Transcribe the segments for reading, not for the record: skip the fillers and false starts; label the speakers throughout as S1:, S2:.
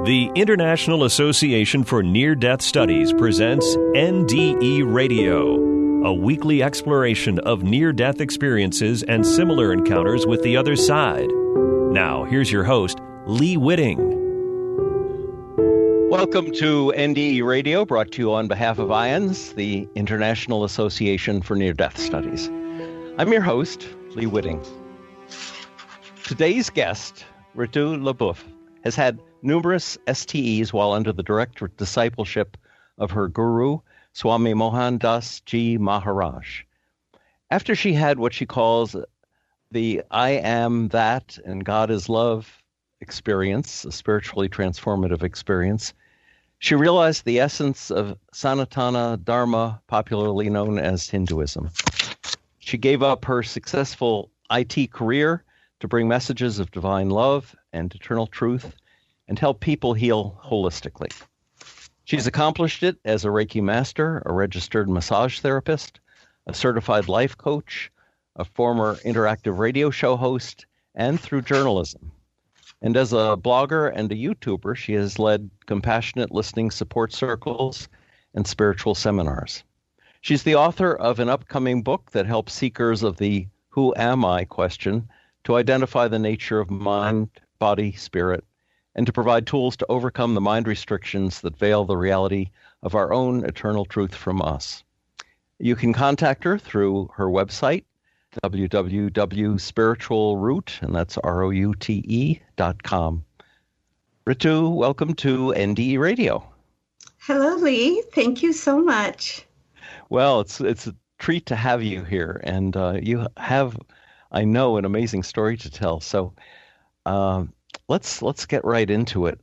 S1: The International Association for Near-Death Studies presents NDE Radio, a weekly exploration of near-death experiences and similar encounters with the other side. Now, here's your host, Lee Witting.
S2: Welcome to NDE Radio, brought to you on behalf of IANS, the International Association for Near-Death Studies. I'm your host, Lee Witting. Today's guest, Ritu LeBouef, has had numerous STEs while under the direct discipleship of her guru, Swami Mohandas Ji Maharaj. After she had what she calls the I am that and God is love experience, a spiritually transformative experience, she realized the essence of Sanatana Dharma, popularly known as Hinduism. She gave up her successful IT career to bring messages of divine love and eternal truth and help people heal holistically. She's accomplished it as a Reiki master, a registered massage therapist, a certified life coach, a former interactive radio show host, and through journalism. And as a blogger and a YouTuber, she has led compassionate listening support circles and spiritual seminars. She's the author of an upcoming book that helps seekers of the who am I question to identify the nature of mind, body, spirit, and to provide tools to overcome the mind restrictions that veil the reality of our own eternal truth from us. You can contact her through her website, www.spiritualroute, and that's ROUTE.com. Ritu, welcome to NDE Radio.
S3: Hello, Lee. Thank you so much.
S2: Well, it's a treat to have you here, and you have, I know, an amazing story to tell. So let's get right into it.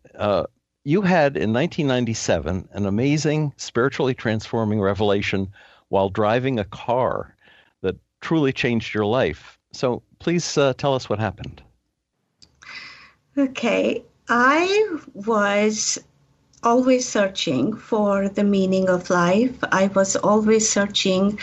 S2: You had, in 1997, an amazing spiritually transforming revelation while driving a car that truly changed your life. So please tell us what happened.
S3: Okay. I was always searching for the meaning of life. I was always searching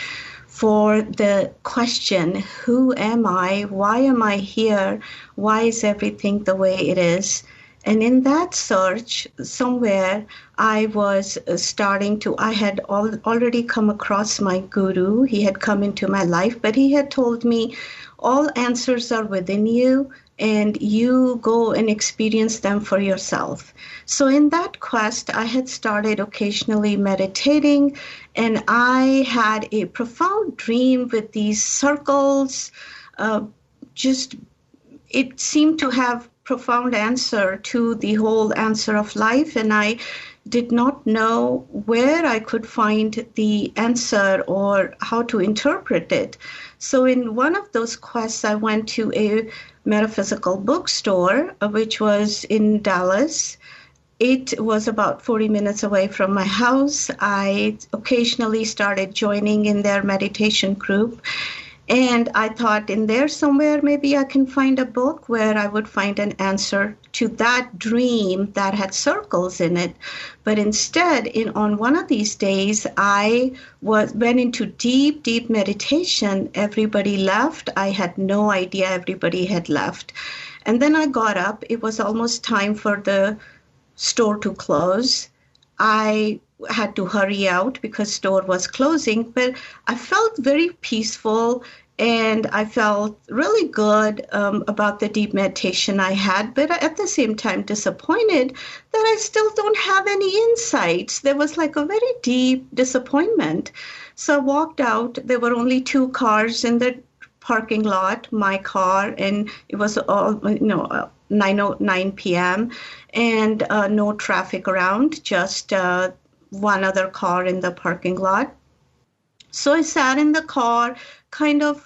S3: for the question, who am I? Why am I here? Why is everything the way it is? And in that search, somewhere I was I had already come across my guru. He had come into my life, but he had told me all answers are within you, and you go and experience them for yourself. So in that quest, I had started occasionally meditating, and I had a profound dream with these circles. It seemed to have profound answer to the whole answer of life, and I did not know where I could find the answer or how to interpret it. So in one of those quests, I went to a metaphysical bookstore, which was in Dallas. It was about 40 minutes away from my house. I occasionally started joining in their meditation group. And I thought in there somewhere, maybe I can find a book where I would find an answer to that dream that had circles in it. But instead, on one of these days, I went into deep, deep meditation. Everybody left. I had no idea everybody had left. And then I got up. It was almost time for the store to close. I had to hurry out because store was closing, but I felt very peaceful and I felt really good about the deep meditation I had, but at the same time disappointed that I still don't have any insights. There was like a very deep disappointment. So I walked out. There were only 2 cars in the parking lot, my car, and it was all, 9:09 p.m. and no traffic around, just one other car in the parking lot. So I sat in the car, kind of,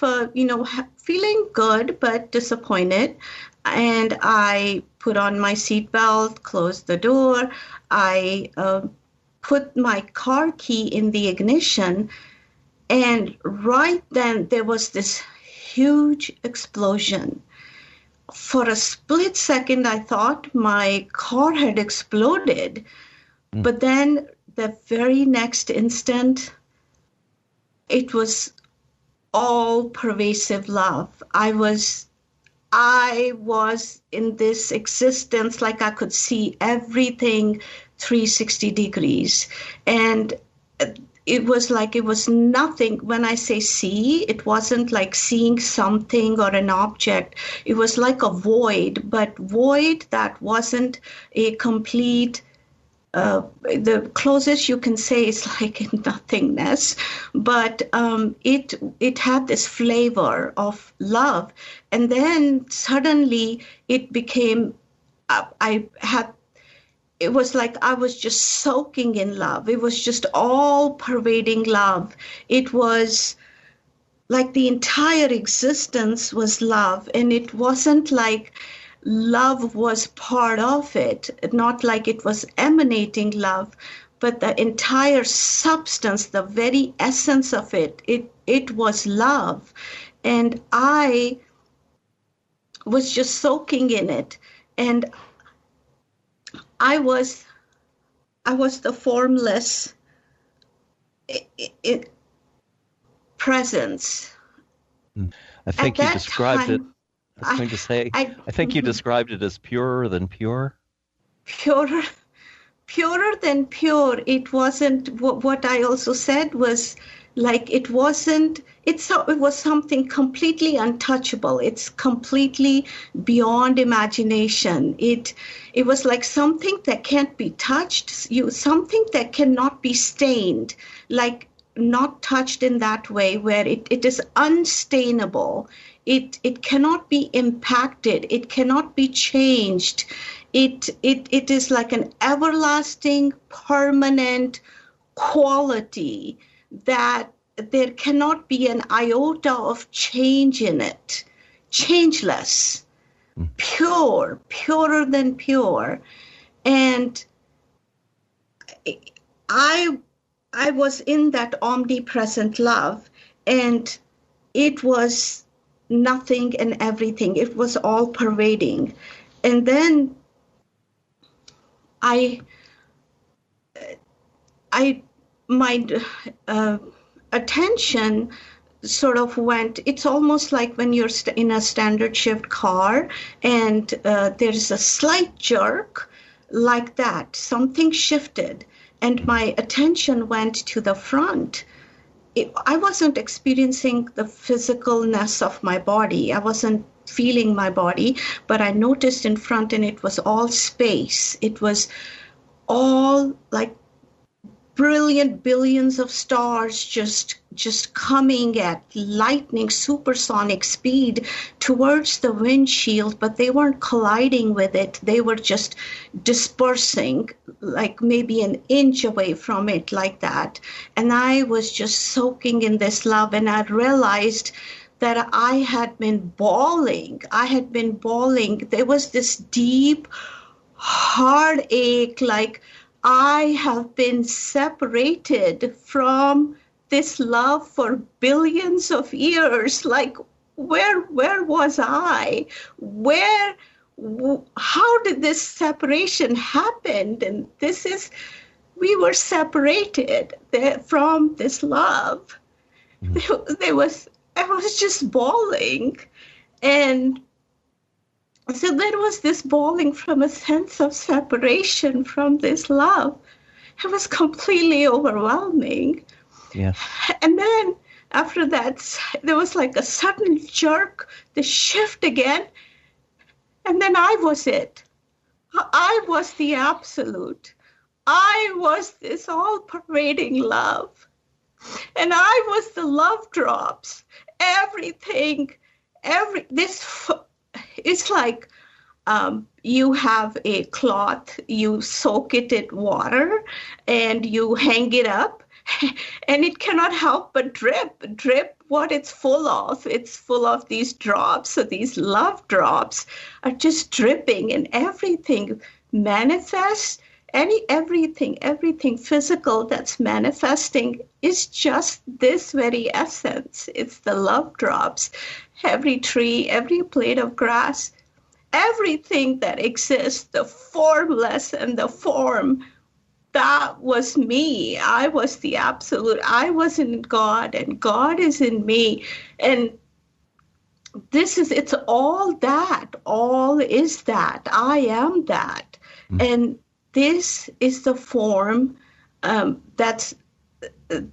S3: feeling good, but disappointed. And I put on my seatbelt, closed the door. I put my car key in the ignition. And right then there was this huge explosion. For a split second, I thought my car had exploded. But then the very next instant, it was all pervasive love. I was I was in this existence, like I could see everything 360 degrees. And it was like it was nothing. When I say see, it wasn't like seeing something or an object. It was like a void, but void that wasn't a complete, the closest you can say is like nothingness, but it had this flavor of love. And then suddenly it became, it was like I was just soaking in love. It was just all pervading love. It was like the entire existence was love. And it wasn't like love was part of it, not like it was emanating love, but the entire substance, the very essence of it was love. And I was just soaking in it. And I was the formless presence.
S2: I think you described it. I was going to say, I think you described it as purer than pure.
S3: Purer than pure. It wasn't, what I also said was like, it was something completely untouchable. It's completely beyond imagination. It was like something that can't be touched, something that cannot be stained, like not touched in that way, where it is unstainable. It cannot be impacted. It cannot be changed. It is like an everlasting, permanent quality that there cannot be an iota of change in it. Changeless, purer than pure. And I was in that omnipresent love, and it was nothing and everything. It was all pervading. And then my attention sort of went, it's almost like when you're in a standard shift car and there's a slight jerk like that, something shifted, and my attention went to the front. I wasn't experiencing the physicalness of my body. I wasn't feeling my body, but I noticed in front, and it was all space. It was all like brilliant billions of stars just coming at lightning supersonic speed towards the windshield, but they weren't colliding with it. They were just dispersing, like maybe an inch away from it, like that. And I was just soaking in this love, and I realized that I had been bawling. There was this deep heartache, like I have been separated from this love for billions of years. Like, where was I? How did this separation happen? And we were separated from this love. I was just bawling. And so there was this bawling from a sense of separation from this love. It was completely overwhelming.
S2: Yes.
S3: And then after that, there was like a sudden jerk, the shift again. And then I was it. I was the absolute. I was this all-pervading love. And I was the love drops. Everything, it's like you have a cloth, you soak it in water, and you hang it up, and it cannot help but drip what it's full of. It's full of these drops, so these love drops are just dripping, and everything manifests. Everything physical that's manifesting is just this very essence. It's the love drops. Every tree, every blade of grass, everything that exists, the formless and the form, that was me. I was the absolute. I was in God, and God is in me. And it's all that, all is that, I am that. And this is the form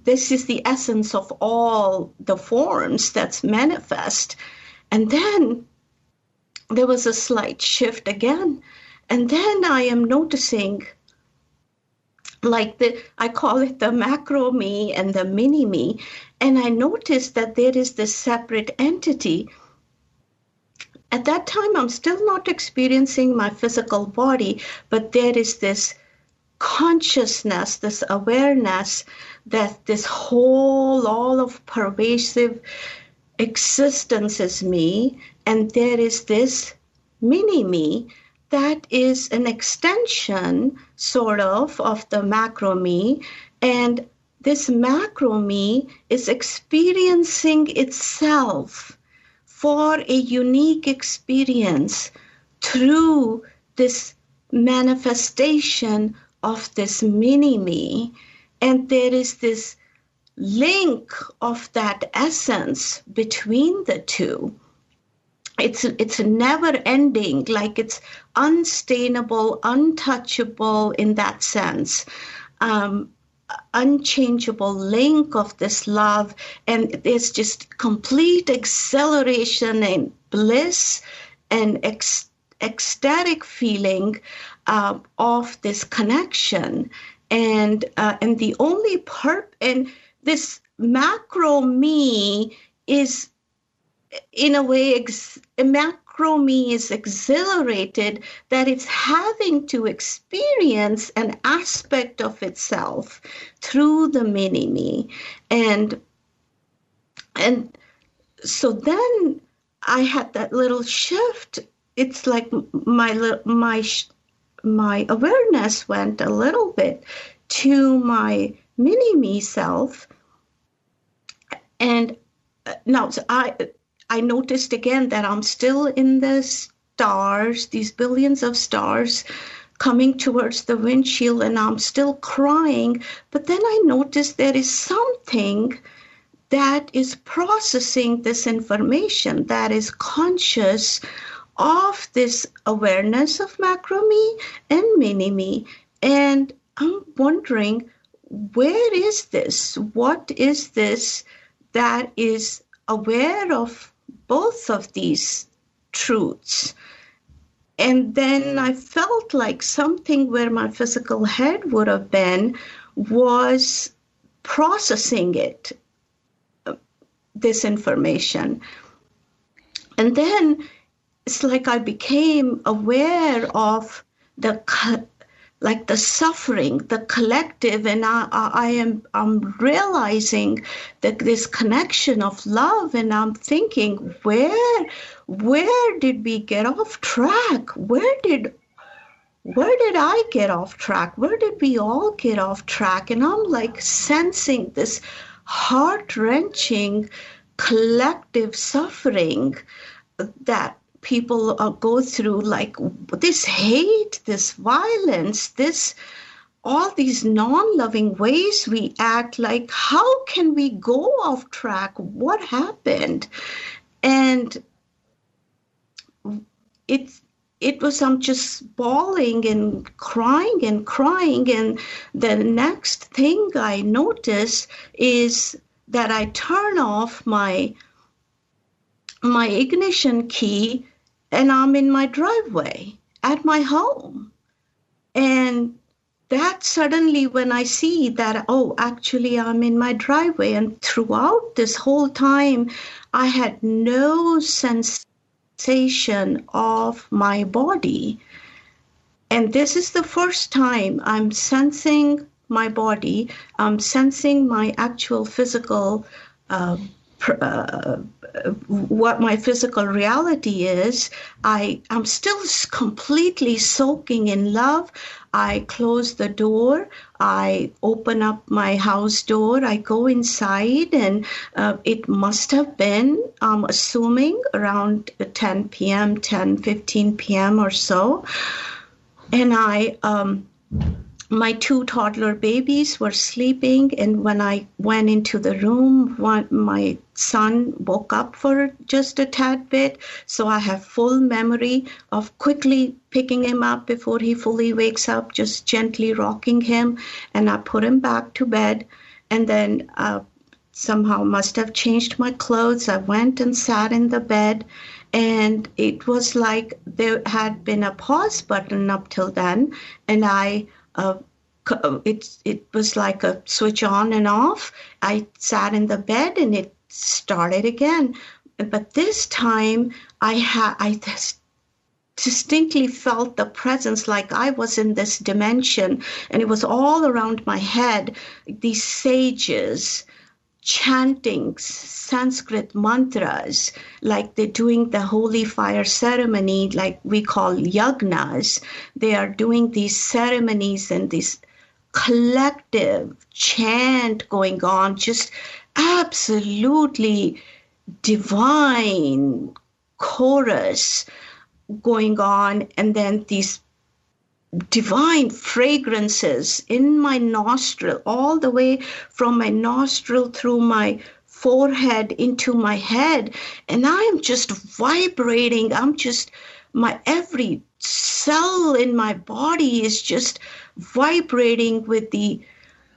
S3: this is the essence of all the forms that's manifest. And then there was a slight shift again. And then I am noticing, like I call it the MacroMe and the MiniMe. And I noticed that there is this separate entity. At that time, I'm still not experiencing my physical body, but there is this consciousness, this awareness that this whole, all of pervasive existence is me. And there is this mini-me that is an extension, sort of the macro-me. And this macro-me is experiencing itself for a unique experience through this manifestation of this mini-me. And there is this link of that essence between the two. It's never ending, like it's unstainable, untouchable in that sense. Unchangeable link of this love, and there's just complete acceleration and bliss and ecstatic feeling of this connection, and the only and this macro me is, in a way, macro me is exhilarated that it's having to experience an aspect of itself through the mini me. And so then I had that little shift. It's like my awareness went a little bit to my mini me self. And now I noticed again that I'm still in the stars, these billions of stars coming towards the windshield, and I'm still crying. But then I noticed there is something that is processing this information, that is conscious of this awareness of macro-me and mini-me. And I'm wondering, where is this? What is this that is aware of both of these truths? And then I felt like something where my physical head would have been was processing it, this information. And then it's like I became aware of the suffering, the collective, and I'm realizing that this connection of love, and I'm thinking, where did we get off track? Where did I get off track? Where did we all get off track? And I'm like sensing this heart-wrenching collective suffering that people go through, like this hate, this violence, all these non-loving ways we act. Like, how can we go off track? What happened? And it was, I'm just bawling and crying. And the next thing I notice is that I turn off my ignition key, and I'm in my driveway at my home. And that suddenly, when I see that, oh, actually I'm in my driveway, and throughout this whole time, I had no sensation of my body. And this is the first time I'm sensing my body. I'm sensing my actual physical what my physical reality is. I'm still completely soaking in love. I close the door. I open up my house door. I go inside, and it must have been, I'm assuming, around 10 p.m., 10:15 p.m. or so. And my 2 toddler babies were sleeping, and when I went into the room, my son woke up for just a tad bit, so I have full memory of quickly picking him up before he fully wakes up, just gently rocking him, and I put him back to bed, and then somehow must have changed my clothes. I went and sat in the bed, and it was like there had been a pause button up till then, and it was like a switch on and off. I sat in the bed and it started again. But this time I distinctly felt the presence, like I was in this dimension, and it was all around my head, these sages chanting Sanskrit mantras, like they're doing the holy fire ceremony, like we call yagnas. They are doing these ceremonies and this collective chant going on, just absolutely divine chorus going on, and then these divine fragrances in my nostril, all the way from my nostril through my forehead into my head, and I am just vibrating. My every cell in my body is just vibrating with the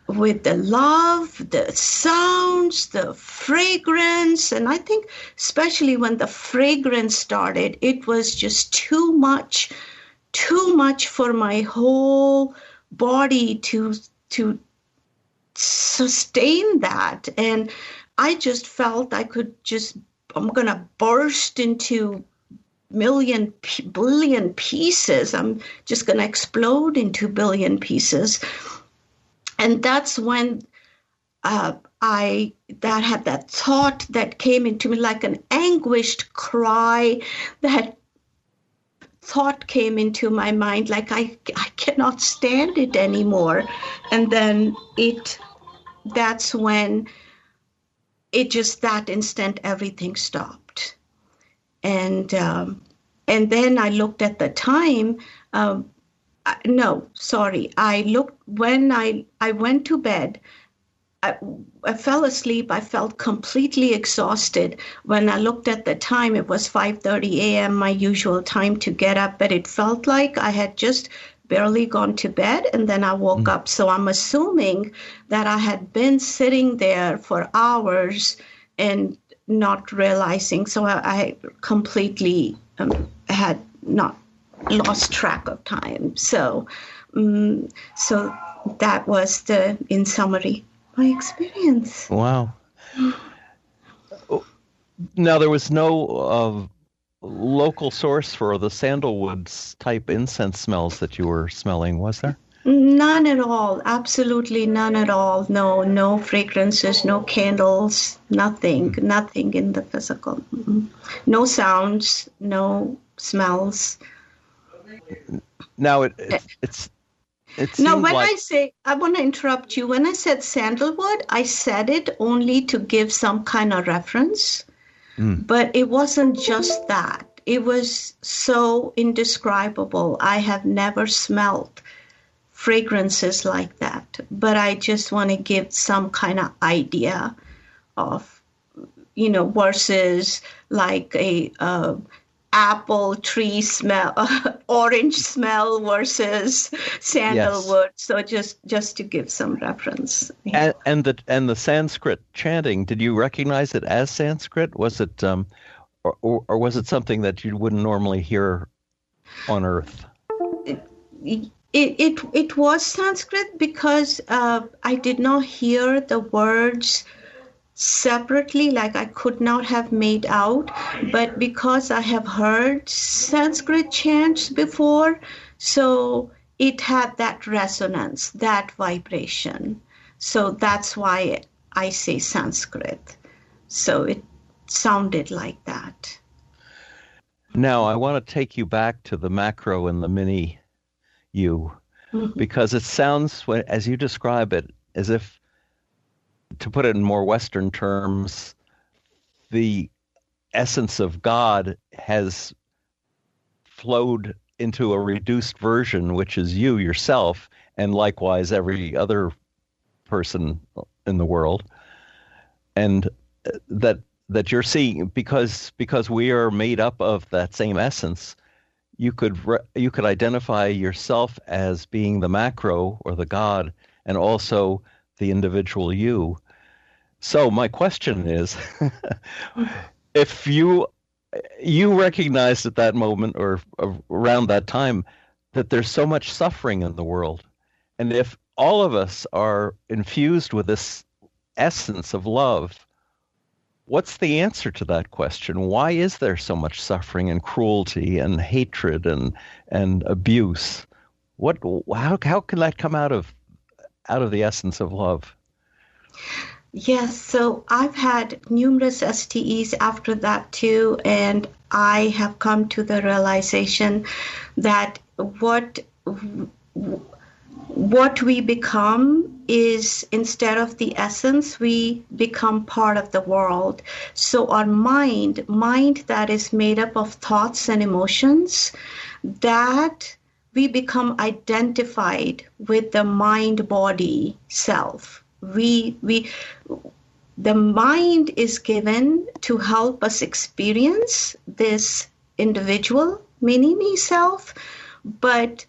S3: love, the sounds, the fragrance. And I think especially when the fragrance started, it was just too much for my whole body to sustain that. And I just felt I'm going to burst into billion pieces. I'm just going to explode into billion pieces. And that's when that thought that came into me like an anguished cry. That thought came into my mind, like I cannot stand it anymore. And then that's when that instant everything stopped. And then I looked at the time. I looked when I went to bed. I fell asleep. I felt completely exhausted. When I looked at the time, it was 5:30 a.m., my usual time to get up, but it felt like I had just barely gone to bed, and then I woke up. So I'm assuming that I had been sitting there for hours and not realizing. So I completely had not lost track of time. So that was in summary, my experience.
S2: Wow. Now, there was no local source for the sandalwoods type incense smells that you were smelling, was there?
S3: None at all. Absolutely none at all. No fragrances, no candles, nothing in the physical. No sounds, no smells.
S2: Now,
S3: now, when I want to interrupt you. When I said sandalwood, I said it only to give some kind of reference, but it wasn't just that. It was so indescribable. I have never smelled fragrances like that, but I just want to give some kind of idea of, versus like a apple tree smell, orange smell versus sandalwood. Yes. So just to give some reference.
S2: Yeah. And the Sanskrit chanting, did you recognize it as Sanskrit? Was it or was it something that you wouldn't normally hear on Earth?
S3: It was Sanskrit because I did not hear the words separately, like I could not have made out, but because I have heard Sanskrit chants before, so it had that resonance, that vibration. So that's why I say Sanskrit. So it sounded like that.
S2: Now, I want to take you back to the macro and the mini you, because it sounds, as you describe it, as if, to put it in more Western terms, the essence of God has flowed into a reduced version, which is you yourself, and likewise every other person in the world, and that you're seeing, because we are made up of that same essence. You could identify yourself as being the macro or the God, and also the individual you. So my question is, if you recognized at that moment or around that time that there's so much suffering in the world, and if all of us are infused with this essence of love, what's the answer to that question? Why is there so much suffering and cruelty and hatred and abuse? How can that come out of the essence of love?
S3: Yes, so I've had numerous STEs after that too, and I have come to the realization that what we become is, instead of the essence, we become part of the world. So our mind that is made up of thoughts and emotions, that we become identified with the mind-body self. The mind is given to help us experience this individual mini-me self, but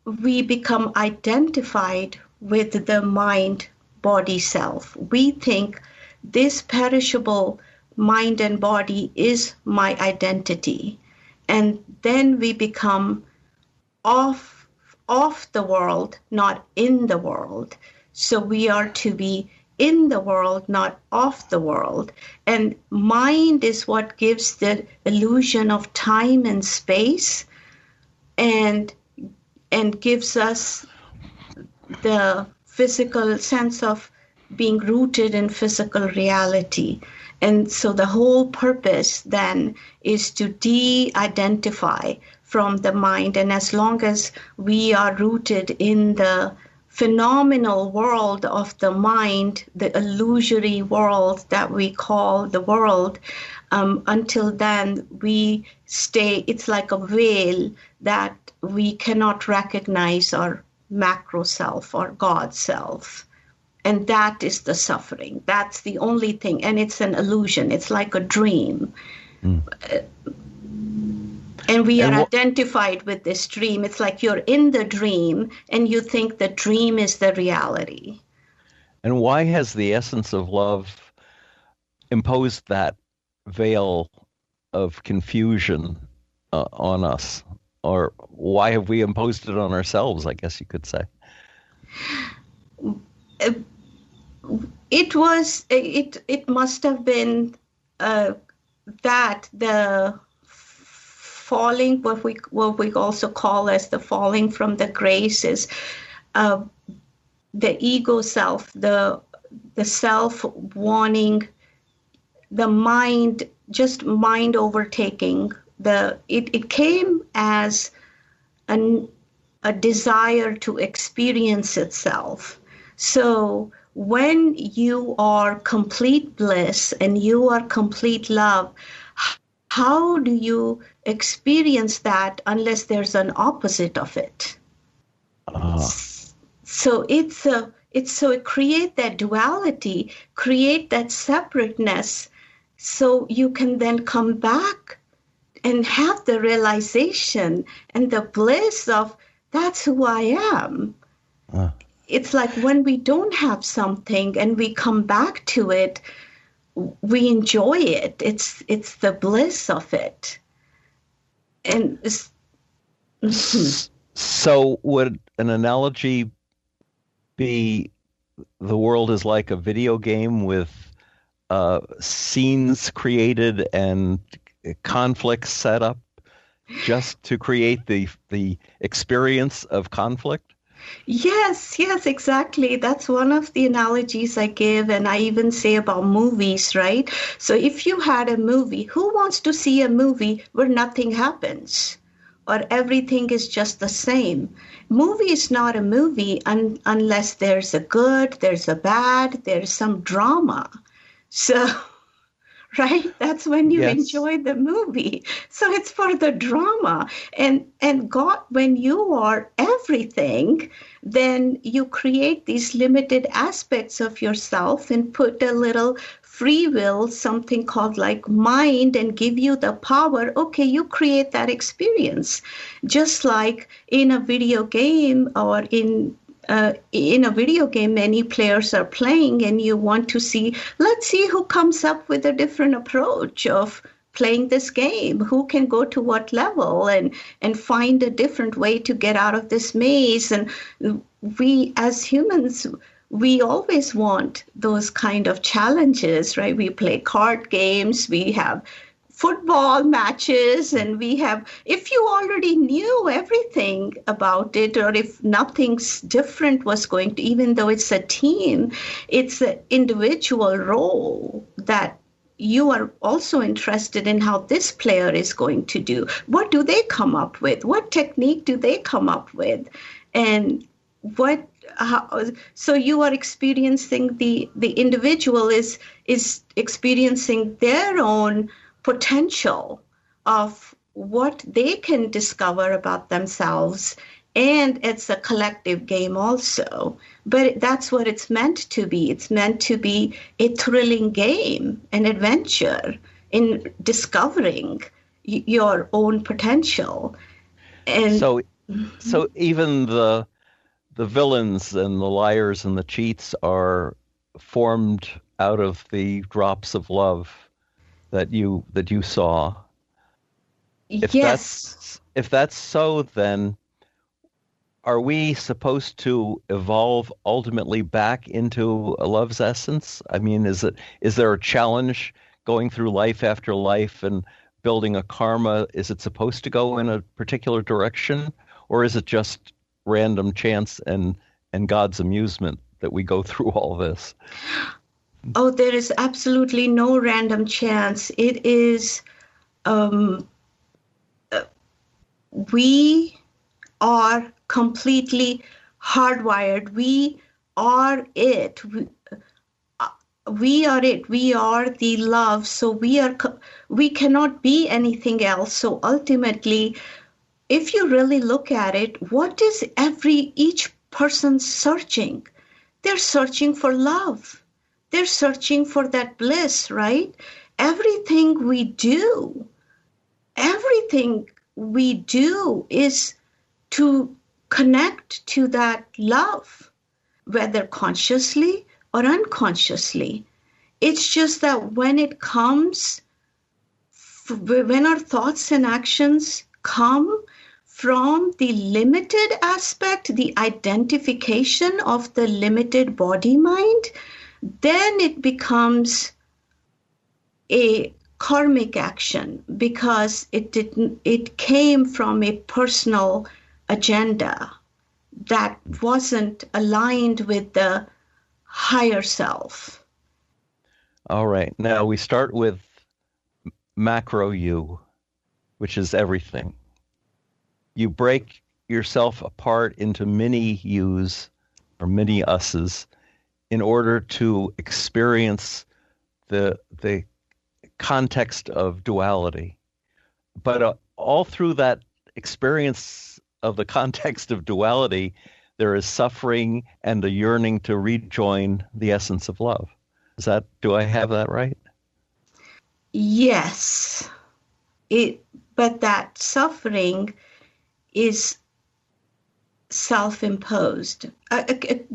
S3: we become identified with the mind-body self. We think this perishable mind and body is my identity. And then we become off the world, not in the world. So we are to be in the world, not of the world. And mind is what gives the illusion of time and space, and gives us the physical sense of being rooted in physical reality. And so the whole purpose then is to de-identify from the mind. And as long as we are rooted in the phenomenal world of the mind, the illusory world that we call the world, until then we stay, it's like a veil that we cannot recognize our macro self or God self. And that is the suffering. That's the only thing. And it's an illusion. It's like a dream. And we are identified with this dream. It's like you're in the dream and you think the dream is the reality.
S2: And why has the essence of love imposed that veil of confusion on us? Or why have we imposed it on ourselves, I guess you could say?
S3: It must have been that the falling, what we also call as the falling from the grace, is the ego self, the self wanting, the mind, just mind overtaking. It came as a desire to experience itself. So when you are complete bliss and you are complete love, how do you experience that unless there's an opposite of it? So it create that duality, create that separateness, so you can then come back and have the realization and the bliss of that's who I am. It's like when we don't have something and we come back to it, we enjoy it. It's the bliss of it. And
S2: so would an analogy be the world is like a video game with scenes created and conflicts set up just to create the experience of conflict?
S3: Yes, exactly. That's one of the analogies I give, and I even say about movies, right? So if you had a movie, who wants to see a movie where nothing happens or everything is just the same? Movie is not a movie unless there's a good, there's a bad, there's some drama. So, right? That's when you
S2: Yes.
S3: enjoy the movie. So it's for the drama. And God, when you are everything, then you create these limited aspects of yourself and put a little free will, something called like mind, and give you the power. Okay, you create that experience. Just like in a video game or in a video game, many players are playing and you want to see, let's see who comes up with a different approach of playing this game, who can go to what level and find a different way to get out of this maze. And we as humans, we always want those kind of challenges, right? We play card games, we have football matches, and we have, if you already knew everything about it, or if nothing's different was going to, even though it's a team, it's an individual role that you are also interested in how this player is going to do. What do they come up with? What technique do they come up with? And so you are experiencing, the individual is experiencing their own potential of what they can discover about themselves, and it's a collective game also. But that's what it's meant to be. It's meant to be a thrilling game, an adventure in discovering your own potential. And
S2: so even the villains and the liars and the cheats are formed out of the drops of love that you saw.
S3: Yes.
S2: If that's so, then are we supposed to evolve ultimately back into a love's essence? I mean, is there a challenge going through life after life and building a karma? Is it supposed to go in a particular direction, or is it just random chance and God's amusement that we go through all this?
S3: Oh, there is absolutely no random chance. It is, we are completely hardwired. We are it. We are it. We are the love. So we cannot be anything else. So ultimately, if you really look at it, what is each person searching? They're searching for love. They're searching for that bliss, right? Everything we do is to connect to that love, whether consciously or unconsciously. It's just that when it comes, when our thoughts and actions come from the limited aspect, the identification of the limited body-mind, then it becomes a karmic action, because it came from a personal agenda that wasn't aligned with the higher self.
S2: All right. Now we start with macro you, which is everything. You break yourself apart into mini yous or mini us's in order to experience the context of duality. But all through that experience of the context of duality, there is suffering and a yearning to rejoin the essence of love. Do I have that right?
S3: Yes. But that suffering is self-imposed.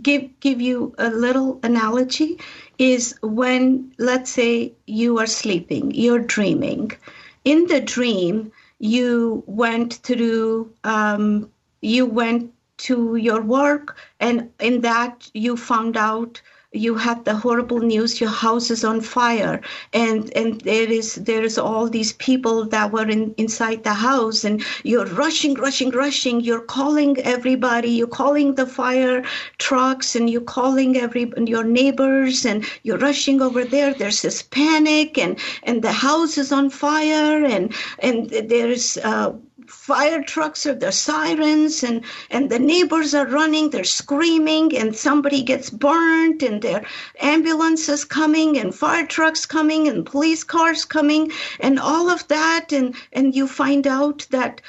S3: Give you a little analogy, is when, let's say, you are sleeping, you're dreaming. In the dream, you went to your work, and in that you found out you had the horrible news, your house is on fire, and there is all these people that were inside the house, and you're rushing, you're calling everybody, you're calling the fire trucks, and you're calling your neighbors, and you're rushing over there. There's this panic, and the house is on fire, and there's fire trucks or the sirens, and the neighbors are running, they're screaming, and somebody gets burnt, and there are ambulances coming and fire trucks coming and police cars coming and all of that. And you find out that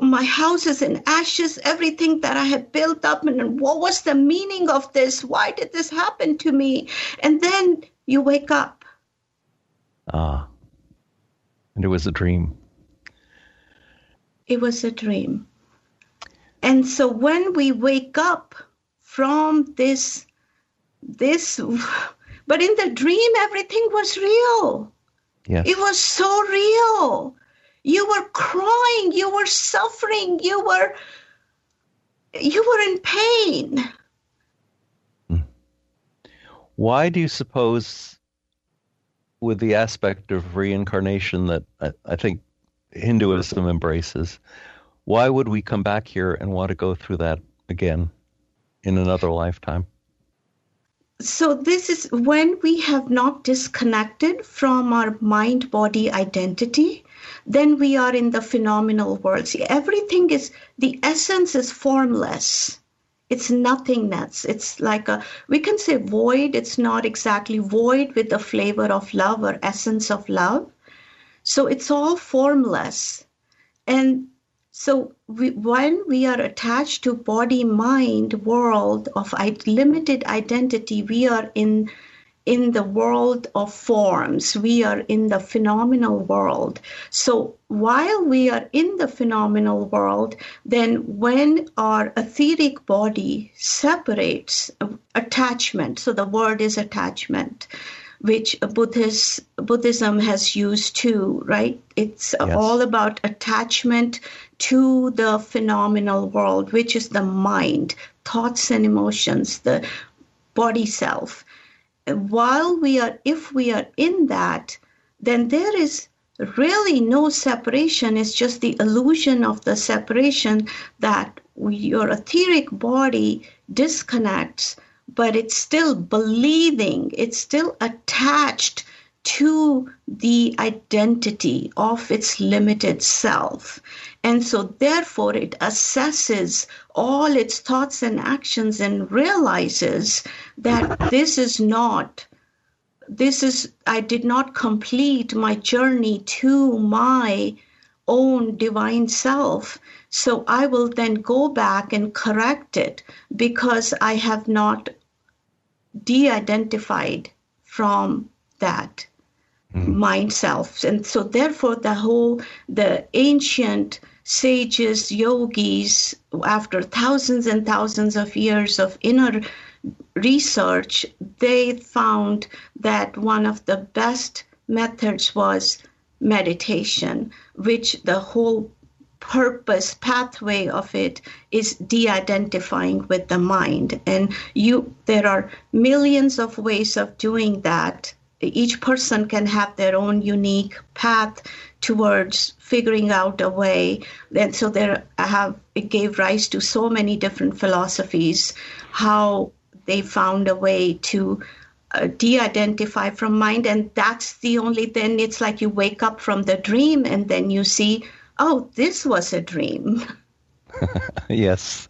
S3: my house is in ashes, everything that I had built up, and what was the meaning of this? Why did this happen to me? And then you wake up.
S2: And it was a dream.
S3: It was a dream. And so when we wake up from this, but in the dream, everything was real.
S2: Yes.
S3: It was so real. You were crying, you were suffering, you were in pain.
S2: Why do you suppose, with the aspect of reincarnation that I think Hinduism embraces, why would we come back here and want to go through that again in another lifetime?
S3: So this is when we have not disconnected from our mind-body identity. Then we are in the phenomenal world. See, everything is, the essence is formless. It's nothingness. It's like we can say void. It's not exactly void with the flavor of love or essence of love. So it's all formless. And so when we are attached to body-mind world of limited identity, we are in the world of forms. We are in the phenomenal world. So while we are in the phenomenal world, then when our etheric body separates, attachment, so the word is attachment, which Buddhism has used too, right? It's all about attachment to the phenomenal world, which is the mind, thoughts and emotions, the body self. If we are in that, then there is really no separation. It's just the illusion of the separation that your etheric body disconnects, but it's still believing, it's still attached to the identity of its limited self. And so therefore it assesses all its thoughts and actions and realizes that I did not complete my journey to my own divine self. So I will then go back and correct it because I have not de-identified from that mind self. And so therefore the ancient sages, yogis, after thousands and thousands of years of inner research, they found that one of the best methods was meditation, which the whole pathway of it is de-identifying with the mind. And there are millions of ways of doing that. Each person can have their own unique path towards figuring out a way. And so it gave rise to so many different philosophies, how they found a way to de-identify from mind. And that's the only thing. It's like you wake up from the dream and then you see, oh, this was a dream.
S2: Yes.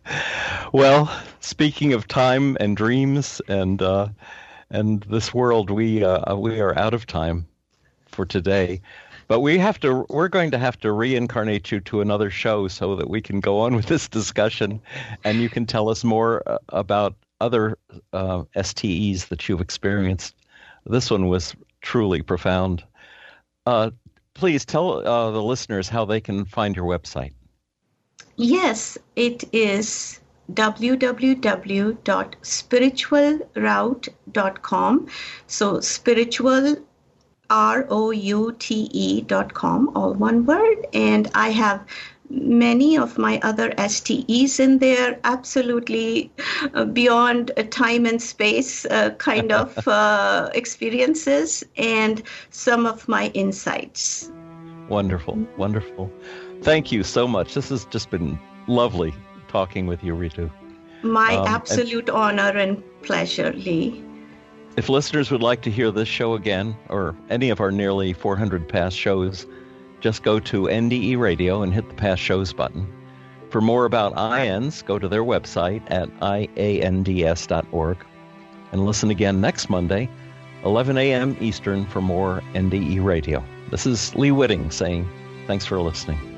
S2: Well, speaking of time and dreams and this world, we are out of time for today. But we're going to have to reincarnate you to another show so that we can go on with this discussion and you can tell us more about other STEs that you've experienced. This one was truly profound. Please tell the listeners how they can find your website. Yes, it is
S3: www.spiritualroute.com. So spiritual, ROUTE.com, all one word. And I have many of my other STEs in there, absolutely beyond time and space kind of experiences, and some of my insights.
S2: Wonderful, wonderful. Thank you so much. This has just been lovely talking with you, Ritu.
S3: My absolute honor and pleasure, Lee.
S2: If listeners would like to hear this show again, or any of our nearly 400 past shows, just go to NDE Radio and hit the Past Shows button. For more about IANDS, go to their website at iands.org. And listen again next Monday, 11 a.m. Eastern, for more NDE Radio. This is Lee Witting saying thanks for listening.